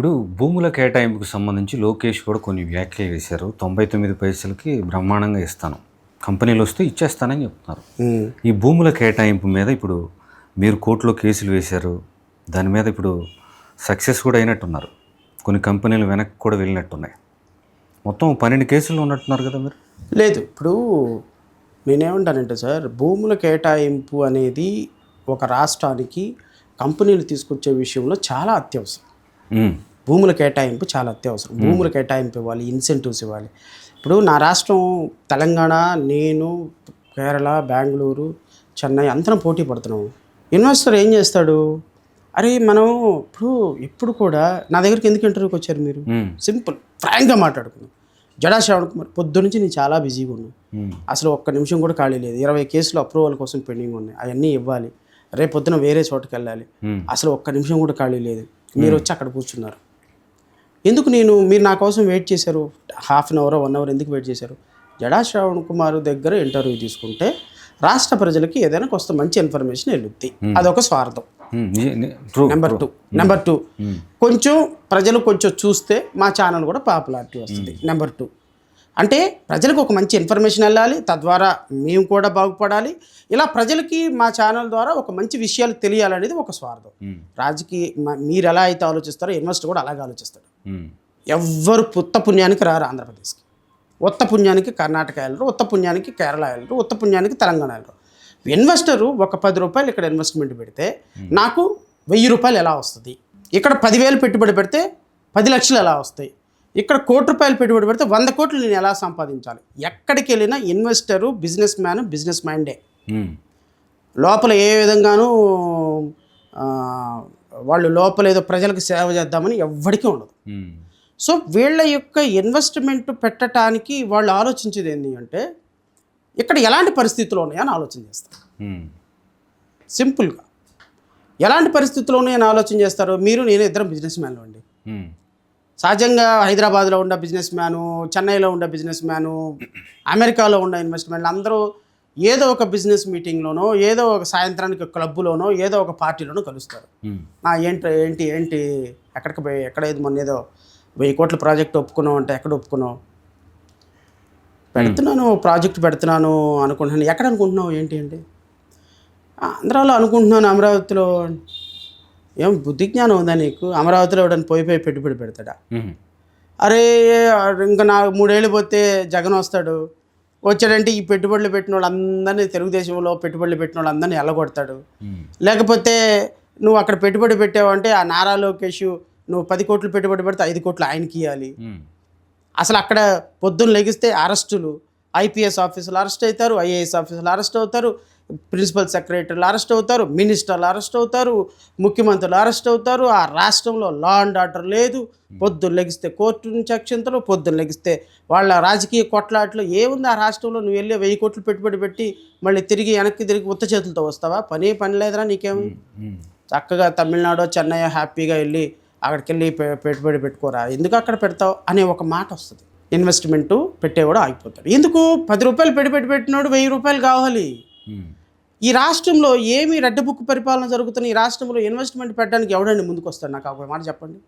ఇప్పుడు భూముల కేటాయింపుకు సంబంధించి లోకేష్ కూడా కొన్ని వ్యాఖ్యలు చేశారు. 99 పైసలకి బ్రహ్మాండంగా ఇస్తాను. కంపెనీలు వస్తే ఇచ్చేస్తానని చెప్తున్నారు. ఈ భూముల కేటాయింపు మీద ఇప్పుడు మీరు కోర్టులో కేసులు వేశారు. దాని మీద ఇప్పుడు సక్సెస్ కూడా అయినట్టున్నారు. కొన్ని కంపెనీలు వెనక్కి కూడా వెళ్ళినట్టున్నాయి. మొత్తం 12 కేసులు ఉన్నట్టున్నారు కదా మీరు? లేదు, ఇప్పుడు నేనేమంటానంటే సార్, భూముల కేటాయింపు అనేది ఒక రాష్ట్రానికి కంపెనీలు తీసుకొచ్చే విషయంలో చాలా అత్యవసరం. భూముల కేటాయింపు చాలా అత్యవసరం. భూముల కేటాయింపు ఇవ్వాలి, ఇన్సెంటివ్స్ ఇవ్వాలి. ఇప్పుడు నా రాష్ట్రం తెలంగాణ, నేను కేరళ, బెంగళూరు, చెన్నై అందరం పోటీ పడుతున్నాము. ఇన్వెస్టర్ ఏం చేస్తాడు? అరే మనం ఎప్పుడు కూడా నా దగ్గరికి ఎందుకు ఇంటర్వ్యూకి వచ్చారు మీరు? సింపుల్, ఫ్రాంక్గా మాట్లాడుకున్నాం. జడా శ్రవణ్ కుమార్, పొద్దు నుంచి నేను చాలా బిజీగా ఉన్నాను, అసలు ఒక్క నిమిషం కూడా ఖాళీ లేదు. 20 కేసులు అప్రూవల్ కోసం పెండింగ్ ఉన్నాయి, అవన్నీ ఇవ్వాలి. రేపు పొద్దున వేరే చోటుకి వెళ్ళాలి, అసలు ఒక్క నిమిషం కూడా ఖాళీ లేదు. మీరు వచ్చి అక్కడ కూర్చున్నారు. ఎందుకు మీరు నా కోసం వెయిట్ చేశారు? హాఫ్ అన్ అవర్ 1 అవర్ ఎందుకు వెయిట్ చేశారు? జడా శ్రవణ్ కుమార్ దగ్గర ఇంటర్వ్యూ తీసుకుంటే రాష్ట్ర ప్రజలకి ఏదైనా కొంత మంచి ఇన్ఫర్మేషన్ వెళ్ళుద్ది. అదొక స్వార్థం. నెంబర్ టూ కొంచెం ప్రజలు కొంచెం చూస్తే మా ఛానల్ కూడా పాపులారిటీ వస్తుంది. నెంబర్ 2 అంటే ప్రజలకు ఒక మంచి ఇన్ఫర్మేషన్ వెళ్ళాలి, తద్వారా మేము కూడా బాగుపడాలి. ఇలా ప్రజలకి మా ఛానల్ ద్వారా ఒక మంచి విషయాలు తెలియాలనేది ఒక స్వార్థం. మీరు ఎలా అయితే ఆలోచిస్తారో ఇన్వెస్టర్ కూడా అలాగే ఆలోచిస్తాడు. ఎవ్వరు ఉత్త పుణ్యానికి రారు ఆంధ్రప్రదేశ్కి. ఉత్త పుణ్యానికి కర్ణాటక వెళ్ళరు, ఉత్త పుణ్యానికి కేరళ వెళ్ళరు, ఉత్త పుణ్యానికి తెలంగాణ వెళ్ళరు. ఇన్వెస్టరు ఒక 10 రూపాయలు ఇక్కడ ఇన్వెస్ట్మెంట్ పెడితే నాకు 1000 రూపాయలు ఎలా వస్తుంది? ఇక్కడ 10,000 పెట్టుబడి పెడితే 10 లక్షలు ఎలా వస్తాయి? ఇక్కడ 1 కోటి రూపాయలు పెట్టుబడి పెడితే 100 కోట్లు నేను ఎలా సంపాదించాలి? ఎక్కడికి వెళ్ళినా ఇన్వెస్టరు బిజినెస్ మైండే. లోపల ఏ విధంగానూ వాళ్ళు లోపల ఏదో ప్రజలకు సేవ చేద్దామని ఎవ్వడికి ఉండదు. సో వీళ్ళ యొక్క ఇన్వెస్ట్మెంట్ పెట్టడానికి వాళ్ళు ఆలోచించేది ఏంటి అంటే ఇక్కడ ఎలాంటి పరిస్థితులు ఉన్నాయని ఆలోచన చేస్తారు. సింపుల్గా ఎలాంటి పరిస్థితులు ఉన్నాయని ఆలోచన చేస్తారు. నేను ఇద్దరం బిజినెస్ మ్యాన్లు అండి. సహజంగా హైదరాబాద్లో ఉన్న బిజినెస్ మ్యాను, చెన్నైలో ఉన్న బిజినెస్ మ్యాను, అమెరికాలో ఉన్న ఇన్వెస్ట్మెంట్లు అందరూ ఏదో ఒక బిజినెస్ మీటింగ్లోనో, ఏదో ఒక సాయంత్రానికి క్లబ్లోనో, ఏదో ఒక పార్టీలోనో కలుస్తారు. ఏంటి ఎక్కడికి పోయి ఎక్కడేది మొన్న ఏదో 1000 కోట్ల ప్రాజెక్ట్ ఒప్పుకున్నావు అంటే ఎక్కడ ఒప్పుకున్నావు? ప్రాజెక్ట్ పెడుతున్నాను అనుకుంటున్నాను. ఎక్కడ అనుకుంటున్నావు? ఏంటి అంటే ఆంధ్రాలో అనుకుంటున్నాను, అమరావతిలో. ఏం బుద్ధి జ్ఞానం ఉందా నీకు? అమరావతిలో ఎవడని పోయి పెట్టుబడి పెడతాడా? అరే ఇంకా 3 ఏళ్ళు పోతే జగన్ వస్తాడు. వచ్చాడంటే ఈ పెట్టుబడులు పెట్టిన వాళ్ళందరినీ, తెలుగుదేశంలో పెట్టుబడులు పెట్టిన వాళ్ళందరినీ ఎల్లగొడతాడు. లేకపోతే నువ్వు అక్కడ పెట్టుబడి పెట్టావంటే ఆ నారా లోకేష్ నువ్వు 10 కోట్లు పెట్టుబడి పెడితే 5 కోట్లు ఆయనకి ఇవ్వాలి. అసలు అక్కడ పొద్దున్న లెగిస్తే అరెస్టులు, ఐపీఎస్ ఆఫీసులు అరెస్ట్ అవుతారు, ఐఏఎస్ ఆఫీసులు అరెస్ట్ అవుతారు, ప్రిన్సిపల్ సెక్రటరీలు అరెస్ట్ అవుతారు, మినిస్టర్లు అరెస్ట్ అవుతారు, ముఖ్యమంత్రులు అరెస్ట్ అవుతారు. ఆ రాష్ట్రంలో లా అండ్ ఆర్డర్ లేదు. పొద్దున్న లెగిస్తే కోర్టు నుంచి అక్షంతలు, పొద్దున్న లెగిస్తే వాళ్ళ రాజకీయ కొట్లాట్లు. ఏముంది ఆ రాష్ట్రంలో? నువ్వు వెళ్ళి 1000 కోట్లు పెట్టుబడి పెట్టి మళ్ళీ వెనక్కి తిరిగి ఉత్త చేతులతో వస్తావా? పని లేదురా నీకేమి? చక్కగా తమిళనాడు, చెన్నై హ్యాపీగా వెళ్ళి అక్కడికి వెళ్ళి పెట్టుబడి పెట్టుకోరా, ఎందుకు అక్కడ పెడతావు అనే ఒక మాట వస్తుంది. ఇన్వెస్ట్మెంటు పెట్టేవాడు ఆగిపోతాడు. ఎందుకు? 10 రూపాయలు పెట్టుబడి పెట్టినాడు 1000 రూపాయలు కావాలి. ఈ రాష్ట్రంలో ఏమి రెడ్ బుక్ పరిపాలన జరుగుతున్న ఈ రాష్ట్రంలో ఇన్వెస్ట్మెంట్ పెట్టడానికి ఎవడండి ముందుకు వస్తాడు? నాకు ఒక మాట చెప్పండి.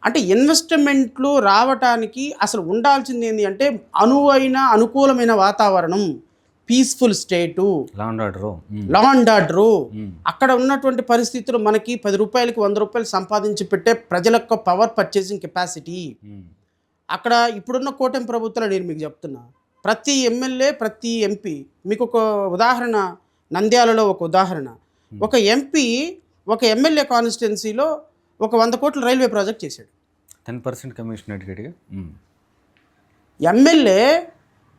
అంటే ఇన్వెస్ట్మెంట్లు రావటానికి అసలు ఉండాల్సింది ఏంటి అంటే అనుకూలమైన వాతావరణం, peaceful state, law and order. అక్కడ ఉన్నటువంటి పరిస్థితులు మనకి 10 రూపాయలకి 100 రూపాయలు సంపాదించి పెట్టే ప్రజల యొక్క పవర్ పర్చేసింగ్ కెపాసిటీ. అక్కడ ఇప్పుడున్న కూటమి ప్రభుత్వాలు నేను మీకు చెప్తున్నా, ప్రతి ఎమ్మెల్యే, ప్రతి ఎంపీ, మీకు ఒక ఉదాహరణ, నంద్యాలలో ఒక ఉదాహరణ, ఒక ఎంపీ ఒక ఎమ్మెల్యే కాన్స్టిట్యున్సీలో ఒక 100 కోట్ల రైల్వే ప్రాజెక్ట్ చేశాడు. 10% కమిషన్ అడిగాడు. ఎమ్మెల్యే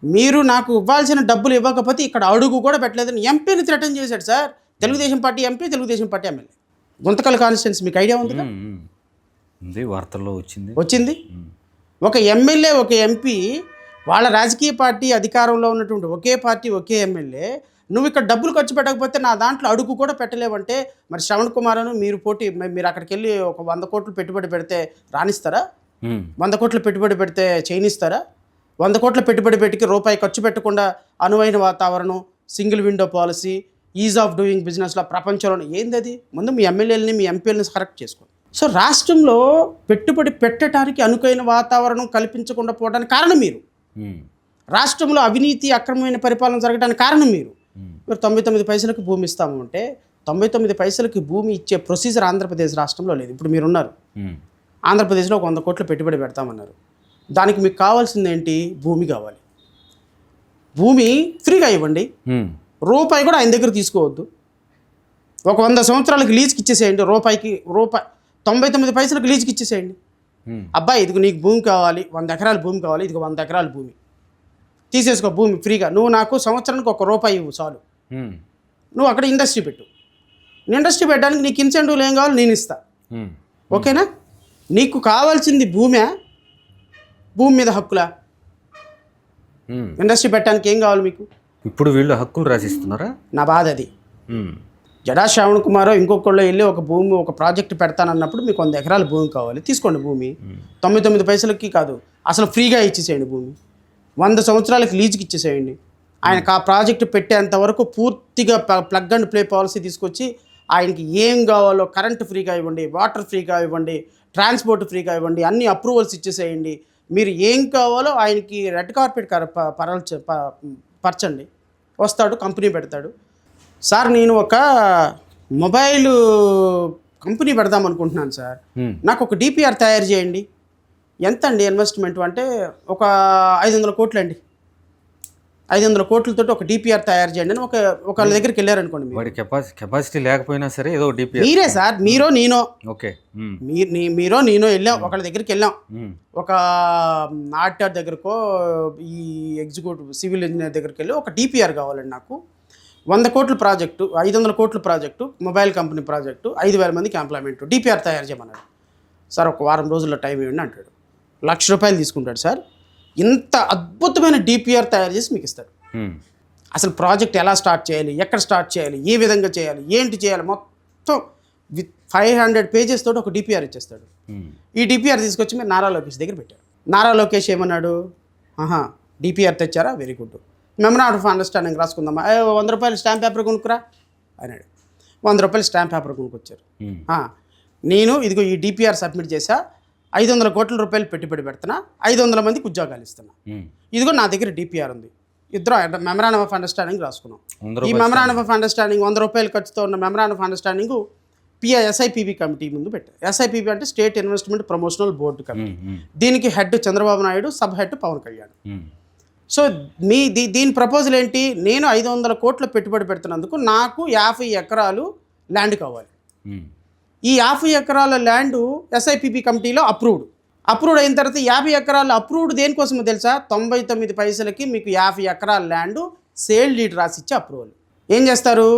మీరు నాకు ఇవ్వాల్సిన డబ్బులు ఇవ్వకపోతే ఇక్కడ అడుగు కూడా పెట్టలేదని ఎంపీని థ్రెటన్ చేశాడు sir. Telugu Desam party MP, Telugu Desam party MLA. Guntakal constituency మీకు ఐడియా ఉంది? వార్తల్లో వచ్చింది. ఒక ఎమ్మెల్యే, ఒక ఎంపీ, వాళ్ళ రాజకీయ పార్టీ అధికారంలో ఉన్నటువంటి ఒకే పార్టీ, ఒకే ఎమ్మెల్యే, నువ్వు ఇక్కడ డబ్బులు ఖర్చు పెట్టకపోతే నా దాంట్లో అడుగు కూడా పెట్టలేవంటే మరి శ్రవణ్ కుమార్ మీరు అక్కడికి వెళ్ళి ఒక 100 కోట్లు పెట్టుబడి పెడితే రాణిస్తారా? 100 కోట్లు పెట్టుబడి పెడితే చేయనిస్తారా? 100 కోట్ల పెట్టుబడి పెట్టి రూపాయి ఖర్చు పెట్టకుండా అనువైన వాతావరణం, single window policy, is of doing బిజినెస్లో ప్రపంచంలో ఏంది అది? ముందు మీ ఎమ్మెల్యేలని, మీ ఎంపీలని కరెక్ట్ చేసుకోండి. సో రాష్ట్రంలో పెట్టుబడి పెట్టడానికి అనుకైన వాతావరణం కల్పించకుండా పోవడానికి కారణం మీరు. రాష్ట్రంలో అవినీతి అక్రమమైన పరిపాలన జరగడానికి కారణం మీరు. మీరు 99 పైసలకి భూమి ఇస్తాము అంటే 99 పైసలకి భూమి ఇచ్చే ప్రొసీజర్ ఆంధ్రప్రదేశ్ రాష్ట్రంలో లేదు. ఇప్పుడు మీరున్నారు, ఆంధ్రప్రదేశ్లో ఒక 100 కోట్ల పెట్టుబడి పెడతామన్నారు. దానికి మీకు కావాల్సింది ఏంటి? భూమి కావాలి. భూమి ఫ్రీగా ఇవ్వండి, రూపాయి కూడా ఆయన దగ్గర తీసుకోవద్దు. ఒక 100 సంవత్సరాలకి లీజుకి ఇచ్చేసేయండి, రూపాయి 99 పైసలకు లీజుకి ఇచ్చేసేయండి. అబ్బాయి ఇదిగో నీకు భూమి కావాలి, 100 ఎకరాల భూమి కావాలి, ఇదిగో 100 ఎకరాల భూమి తీసేసుకో, భూమి ఫ్రీగా, నువ్వు నాకు సంవత్సరానికి ₹1 ఇవ్వు చాలు, నువ్వు అక్కడ ఇండస్ట్రీ పెట్టు. ఇండస్ట్రీ పెట్టడానికి నీకు ఇన్సెంటివ్లు ఏం కావాలి నేను ఇస్తా, ఓకేనా? నీకు కావాల్సింది భూమే, భూమి మీద హక్కులా? ఇండస్ట్రీ పెట్టడానికి ఏం కావాలి మీకు? ఇప్పుడు వీళ్ళు హక్కులు రాసిస్తున్నారా? నా బాధ అది. జడా శ్రావణ్ కుమార్ ఇంకొకళ్ళు వెళ్ళి ఒక భూమి ఒక ప్రాజెక్ట్ పెడతానన్నప్పుడు మీకు 100 ఎకరాల భూమి కావాలి, తీసుకోండి భూమి. 99 పైసలకి కాదు, అసలు ఫ్రీగా ఇచ్చేసేయండి భూమి. 100 సంవత్సరాలకి లీజుకి ఇచ్చేసేయండి. ఆయనకు ఆ ప్రాజెక్టు పెట్టేంత వరకు పూర్తిగా ప్లగ్ అండ్ ప్లే పాలసీ తీసుకొచ్చి ఆయనకి ఏం కావాలో కరెంట్ ఫ్రీగా ఇవ్వండి, వాటర్ ఫ్రీగా ఇవ్వండి, ట్రాన్స్పోర్ట్ ఫ్రీగా ఇవ్వండి, అన్ని అప్రూవల్స్ ఇచ్చేసేయండి. మీరు ఏం కావాలో ఆయనకి రెడ్ కార్పెట్ పరచండి, వస్తాడు, కంపెనీ పెడతాడు. సార్ నేను ఒక మొబైల్ కంపెనీ పెడదాం అనుకుంటున్నాను సార్, నాకు ఒక డిపిఆర్ తయారు చేయండి. ఎంత అండి ఇన్వెస్ట్మెంట్ అంటే? ఒక 500 కోట్లు అండి. 500 కోట్లతో ఒక డిపిఆర్ తయారు చేయండి అని ఒకళ్ళ దగ్గరికి వెళ్ళారనుకోండి. వాడి కెపాసిటీ లేకపోయినా సరే ఏదో డిపిఆర్. మీరే సార్, మీరో నేనో, ఓకే, మీరో నేనో వెళ్ళాం, ఒకళ్ళ దగ్గరికి వెళ్ళాం, ఒక ఆర్టిఆర్ దగ్గరకో ఈ ఎగ్జిక్యూటివ్ సివిల్ ఇంజనీర్ దగ్గరికి వెళ్ళి ఒక డిపిఆర్ కావాలండి నాకు, 100 కోట్ల ప్రాజెక్టు, 500 కోట్ల ప్రాజెక్టు, మొబైల్ కంపెనీ ప్రాజెక్టు, 5,000 మందికి ఎంప్లాయ్మెంట్, డిపిఆర్ తయారు చేయమన్నాడు. సార్ ఒక వారం రోజుల్లో టైం ఇవ్వండి అంటాడు. ₹1,00,000 తీసుకుంటాడు సార్. ఇంత అద్భుతమైన డిపిఆర్ తయారు చేసి మీకు ఇస్తాడు. అసలు ప్రాజెక్ట్ ఎలా స్టార్ట్ చేయాలి, ఎక్కడ స్టార్ట్ చేయాలి, ఏ విధంగా చేయాలి, ఏంటి చేయాలి, మొత్తం విత్ 500 పేజెస్ తోటి ఒక డిపిఆర్ ఇచ్చేస్తాడు. ఈ డిపిఆర్ తీసుకొచ్చి మీరు నారా లోకేష్ దగ్గర పెట్టారు. నారా లోకేష్ ఏమన్నాడు? డిపిఆర్ తెచ్చారా, very good, memorandum of understanding రాసుకుందామా, ₹100 స్టాంప్ పేపర్ కొనుక్కురా అన్నాడు. ₹100 స్టాంప్ పేపర్ కొనుక్కొచ్చారు. నేను ఇదిగో ఈ డిపిఆర్ సబ్మిట్ చేశా, 500 కోట్ల రూపాయలు పెట్టుబడి పెడుతున్నా, 500 మందికి ఉద్యోగాలు ఇస్తున్నా, ఇదిగో నా దగ్గర డిపిఆర్ ఉంది. ఇద్దరు మెమరాండం ఆఫ్ అండర్స్టాండింగ్ రాసుకున్నాం. ఈ మెమరాండం ఆఫ్ అండర్స్టాండింగ్ ₹100 ఖర్చుతో ఉన్న memorandum of understanding SIPB committee ముందు పెట్టారు. SIPB అంటే state investment promotional board committee. దీనికి head Chandrababu Naidu, sub head Pawan Kalyan. So దీని ప్రపోజల్ ఏంటి? నేను 500 కోట్ల పెట్టుబడి పెడుతున్నందుకు నాకు 50 ఎకరాలు ల్యాండ్ కావాలి. ఈ 50 ఎకరాల ల్యాండ్ SIPB కమిటీలో అప్రూవ్డ్ అయిన తర్వాత 50 ఎకరాలు అప్రూవ్డ్ దేనికోసమో తెలుసా? 99 పైసలకి మీకు 50 ఎకరాల ల్యాండ్ సేల్ డీడ్ రాసి ఇచ్చే అప్రూవల్. ఏం చేస్తారు?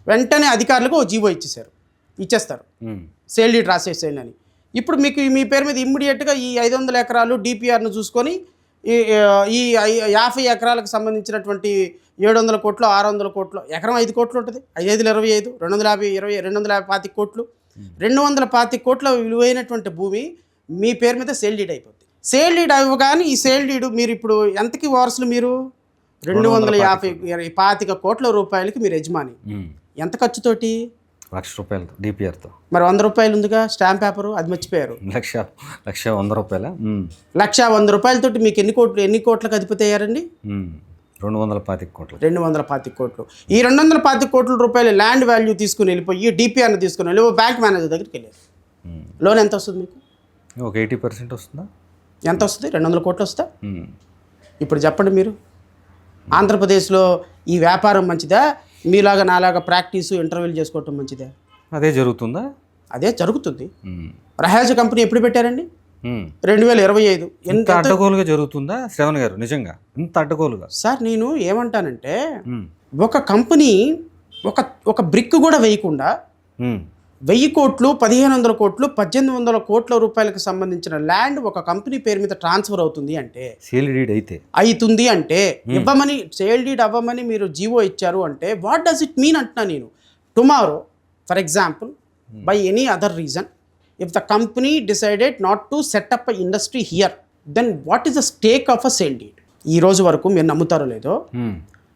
వెంటనే అధికారులకు ఓ జీవో ఇచ్చేస్తారు, సేల్ డీడ్ రాసేసేయండి అని. ఇప్పుడు మీకు మీ పేరు మీద ఇమ్మీడియట్గా ఈ 500 ఎకరాలు డిపిఆర్ను చూసుకొని ఈ 50 ఎకరాలకు సంబంధించినటువంటి 700 కోట్లు, 600 కోట్లు, ఎకరం 5 కోట్లు ఉంటుంది, 5 25, 250 కోట్లు, 225 కోట్ల విలువైనటువంటి భూమి మీ పేరు మీద సేల్ డీడ్ అయిపోతుంది. సేల్ డీడ్ అవ్వగానే ఈ సేల్ డీడ్ మీరు ఇప్పుడు ఎంతకి వారసులు? మీరు 225 కోట్ల రూపాయలకి మీరు యజమాని. ఎంత ఖర్చుతోటి? ₹1,00,000 డిపిఆర్తో. మరి ₹100 ఉందిగా స్టాంప్ పేపరు, అది మర్చిపోయారు. ₹1,00,000 ₹1,00,000 తోటి మీకు ఎన్ని కోట్లకు అధిపతి అయ్యారండి? 225 కోట్లు. 225 కోట్లు. ఈ 225 కోట్ల రూపాయలు ల్యాండ్ వాల్యూ తీసుకుని వెళ్ళిపోయి డిపిఆర్ని తీసుకుని వెళ్ళి బ్యాంక్ మేనేజర్ దగ్గరికి వెళ్ళారు. లోన్ ఎంత వస్తుంది మీకు? ఒక 80% వస్తుందా? ఎంత వస్తుంది? 200 కోట్లు వస్తా? ఇప్పుడు చెప్పండి మీరు, ఆంధ్రప్రదేశ్లో ఈ వ్యాపారం మంచిదా, మీలాగా నాలాగా ప్రాక్టీసు ఇంటర్వ్యూలు చేసుకోవటం మంచిదా? అదే జరుగుతుందా? అదే జరుగుతుంది. రహాజ్ కంపెనీ ఎప్పుడు పెట్టారండి? 2025. ఎంత అడ్డగోలుగా జరుగుతుందా శ్రవణ్ గారు? నిజంగా ఇంత అడ్డగోలుగా? సార్ నేను ఏమంటానంటే, ఒక కంపెనీ ఒక బ్రిక్ కూడా వేయకుండా 1000 కోట్లు, 1500 కోట్లు, 1800 కోట్ల రూపాయలకు సంబంధించిన ల్యాండ్ ఒక కంపెనీ పేరు మీద ట్రాన్స్ఫర్ అవుతుంది అంటే, సేల్ డీడ్ అవుతుంది అంటే, ఇవ్వమని సేల్ డీడ్ అవ్వమని మీరు జీవో ఇచ్చారు అంటే, వాట్ డస్ ఇట్ మీన్ అంటున్నా నేను. Tomorrow for example, by any other reason, if the company decided not to set up a industry here, then what is the stake of a sale deed? ఈ రోజు వరకు మీరు నమ్ముతారో లేదో,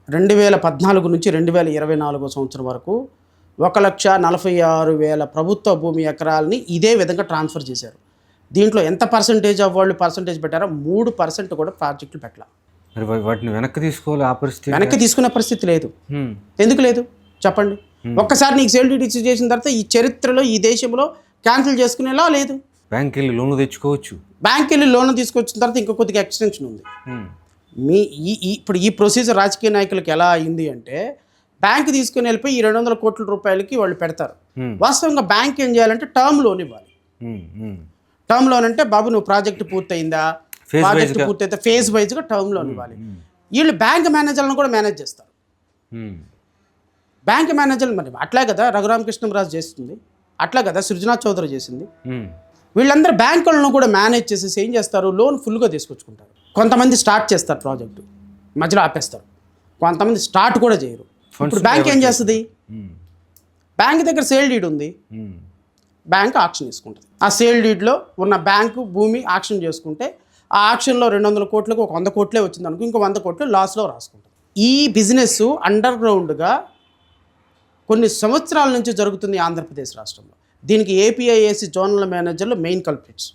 2014 నుంచి 2024 సంవత్సరం వరకు 1,46,000 ప్రభుత్వ భూమి ఎకరాలని ఇదే విధంగా ట్రాన్స్ఫర్ చేశారు. దీంట్లో ఎంత పర్సంటేజ్ ఆఫ్ వాళ్ళు పర్సంటేజ్ పెట్టారో 3% కూడా ప్రాజెక్టులు పెట్టాల. మరి వాటిని వెనక్కి తీసుకోవాలి, ఆ పరిస్థితి వెనక్కి తీసుకునే పరిస్థితి లేదు. ఎందుకు లేదు చెప్పండి? ఒక్కసారి నీకు సేల్ డీడ్ ఇష్యూ చేసిన తర్వాత ఈ చరిత్రలో ఈ దేశంలో క్యాన్సిల్ చేసుకునేలా లేదు. బ్యాంక్ వెళ్ళి లోన్లు తెచ్చుకోవచ్చు. బ్యాంక్ వెళ్ళి లోన్ తీసుకొచ్చిన తర్వాత ఇంకా కొద్దిగా ఎక్స్టెన్షన్ ఉంది. మీ ఇప్పుడు ఈ ప్రొసీజర్ రాజకీయ నాయకులకు ఎలా అయింది అంటే, బ్యాంక్ తీసుకుని వెళ్ళిపోయి ఈ 200 కోట్ల రూపాయలకి వాళ్ళు పెడతారు. వాస్తవంగా బ్యాంక్ ఏం చేయాలంటే టర్మ్ లోన్ ఇవ్వాలి. టర్మ్ లోన్ అంటే బాబు నువ్వు ప్రాజెక్ట్ పూర్తయిందా, ప్రాజెక్ట్ పూర్తయితే ఫేజ్ వైజ్గా టర్మ్ లోన్ ఇవ్వాలి. వీళ్ళు బ్యాంక్ మేనేజర్లను కూడా మేనేజ్ చేస్తారు. బ్యాంక్ మేనేజర్లు మరి అట్లా కదా రఘురామకృష్ణరాజు చేస్తుంది, అట్లా కదా సృజనా చౌదరి చేసింది. వీళ్ళందరూ బ్యాంకులను కూడా మేనేజ్ చేసేసి ఏం చేస్తారు, లోన్ ఫుల్గా తీసుకొచ్చుకుంటారు. కొంతమంది స్టార్ట్ చేస్తారు ప్రాజెక్టు, మధ్యలో ఆపేస్తారు. కొంతమంది స్టార్ట్ కూడా చేయరు. ఇప్పుడు బ్యాంక్ ఏం చేస్తుంది, బ్యాంక్ దగ్గర సేల్ డీడ్ ఉంది, బ్యాంక్ ఆక్షన్ తీసుకుంటుంది. ఆ సేల్ డీడ్లో ఉన్న బ్యాంకు భూమి ఆక్షన్ చేసుకుంటే ఆ ఆక్షన్లో 200 కోట్లకు ఒక 100 కోట్లే వచ్చింది అనుకో, ఇంకో 100 కోట్లు లాస్లో రాసుకుంటుంది. ఈ బిజినెస్ అండర్ గ్రౌండ్గా కొన్ని సంవత్సరాల నుంచి జరుగుతుంది ఆంధ్రప్రదేశ్ రాష్ట్రంలో. దీనికి ఏపీఐఏసీ జోనల్ మేనేజర్లు మెయిన్ కల్ప్రిట్స్.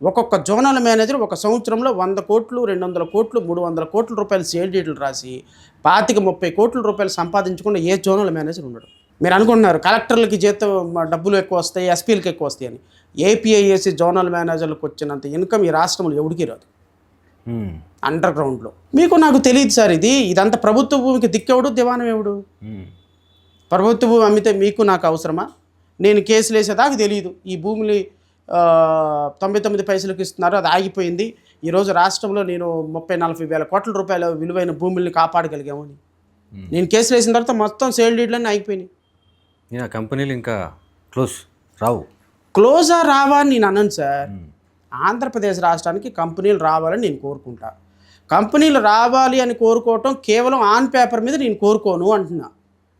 ఒక్కొక్క జోనల్ మేనేజర్ ఒక సంవత్సరంలో 100 కోట్లు 200 కోట్లు 300 కోట్ల రూపాయలు సేల్ డీడ్లు రాసి 25-30 కోట్ల రూపాయలు సంపాదించకుండా ఏ జోనల్ మేనేజర్ ఉండడు. మీరు అనుకుంటున్నారు కలెక్టర్లకి జీతం డబ్బులు ఎక్కువ వస్తాయి, ఎస్పీలకి ఎక్కువ వస్తాయి అని. ఏపీఐఏసీ జోనల్ మేనేజర్లకు వచ్చినంత ఇన్కమ్ ఈ రాష్ట్రంలో ఎవడికి రాదు అండర్ గ్రౌండ్లో. మీకు నాకు తెలియదు సార్, ఇదంతా ప్రభుత్వ భూమికి దిక్కెవడు దివానం ఎవడు? ప్రభుత్వ భూమి అమ్మితే మీకు నాకు అవసరమా? నేను కేసులు వేసేదాకా తెలియదు. ఈ భూమిని 99 పైసలకు ఇస్తున్నారు, అది ఆగిపోయింది. ఈరోజు రాష్ట్రంలో నేను 30-40 వేల కోట్ల రూపాయల విలువైన భూముల్ని కాపాడగలిగామని నేను కేసులు వేసిన తర్వాత మొత్తం సేల్ డీడ్లన్నీ ఆగిపోయినాయి. కంపెనీలు ఇంకా క్లోజా రావా అని నేను అన్నాను సార్. ఆంధ్రప్రదేశ్ రాష్ట్రానికి కంపెనీలు రావాలని నేను కోరుకుంటా. కంపెనీలు రావాలి అని కోరుకోవటం కేవలం ఆన్ పేపర్ మీద నేను కోరుకోను అంటున్నా.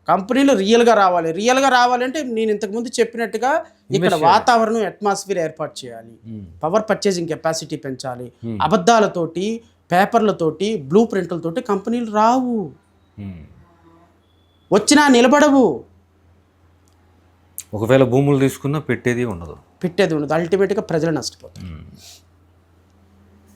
కంపెనీలు రియల్గా రావాలి. రియల్గా రావాలంటే నేను ఇంతకుముందు చెప్పినట్టుగా ఇక్కడ వాతావరణం అట్మాస్ఫియర్ ఏర్పాటు చేయాలి, పవర్ పర్చేసింగ్ కెపాసిటీ పెంచాలి. అబద్ధాలతోటి పేపర్లతోటి బ్లూ ప్రింట్లతోటి కంపెనీలు రావు, వచ్చినా నిలబడవు. ఒకవేళ భూములు తీసుకున్నా పెట్టేది ఉండదు. అల్టిమేట్గా ప్రజలు నష్టపోతారు.